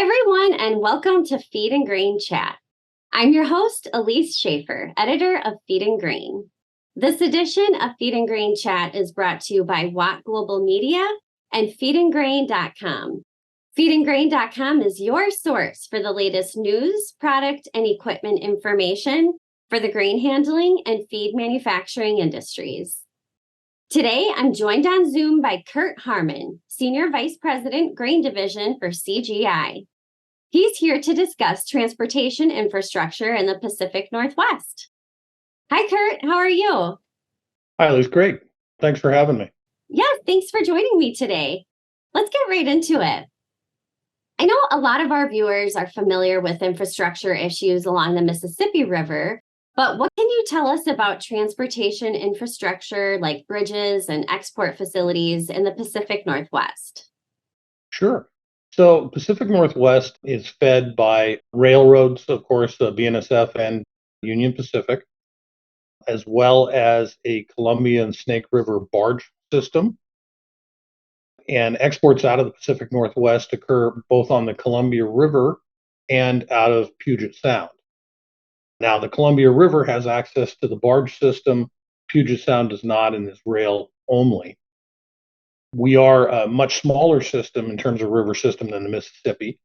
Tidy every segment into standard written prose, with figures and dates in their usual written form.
Hi, everyone, and welcome to Feed and Grain Chat. I'm your host, Elise Schaefer, editor of Feed and Grain. This edition of Feed and Grain Chat is brought to you by Watt Global Media and feedandgrain.com. Feedandgrain.com is your source for the latest news, product, and equipment information for the grain handling and feed manufacturing industries. Today, I'm joined on Zoom by Kurt Harmon, Senior Vice President, Grain Division for CGI. He's here to discuss transportation infrastructure in the Pacific Northwest. Hi, Kurt. How are you? Hi, Liz. Great. Thanks for having me. Yes, thanks for joining me today. Let's get right into it. I know a lot of our viewers are familiar with infrastructure issues along the Mississippi River, but what can you tell us about transportation infrastructure like bridges and export facilities in the Pacific Northwest? Sure. So Pacific Northwest is fed by railroads, of course, BNSF and Union Pacific, as well as a Columbia and Snake River barge system. And exports out of the Pacific Northwest occur both on the Columbia River and out of Puget Sound. Now, the Columbia River has access to the barge system. Puget Sound does not and is rail only. We are a much smaller system in terms of river system than the Mississippi,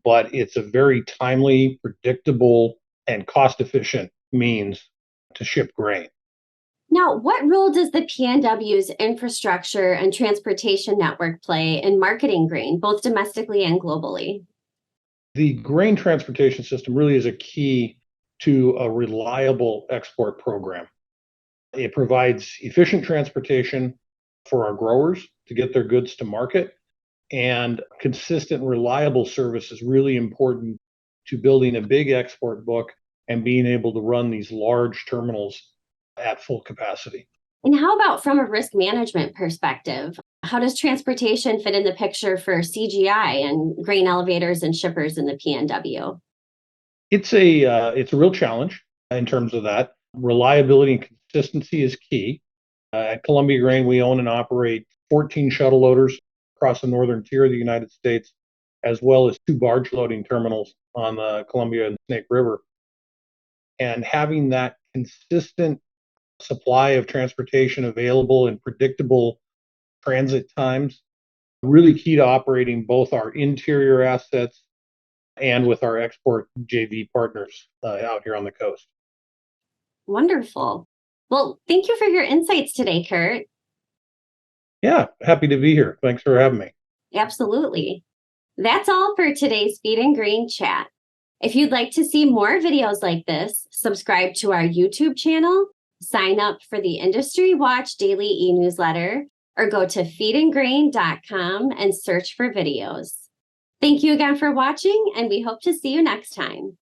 but it's a very timely, predictable, and cost-efficient means to ship grain. Now, what role does the PNW's infrastructure and transportation network play in marketing grain, both domestically and globally? The grain transportation system really is a key to a reliable export program. It provides efficient transportation for our growers to get their goods to market, and consistent, reliable service is really important to building a big export book and being able to run these large terminals at full capacity. And how about from a risk management perspective? How does transportation fit in the picture for CGI and grain elevators and shippers in the PNW? It's a real challenge in terms of that. Reliability and consistency is key. At Columbia Grain, we own and operate 14 shuttle loaders across the northern tier of the United States, as well as 2 barge loading terminals on the Columbia and Snake River. And having that consistent supply of transportation available and predictable transit times, really key to operating both our interior assets and with our export JV partners out here on the coast. Wonderful. Well, thank you for your insights today, Kurt. Yeah, happy to be here. Thanks for having me. Absolutely. That's all for today's Feed and Grain Chat. If you'd like to see more videos like this, subscribe to our YouTube channel, sign up for the Industry Watch daily e-newsletter, or go to feedandgrain.com and search for videos. Thank you again for watching, and we hope to see you next time.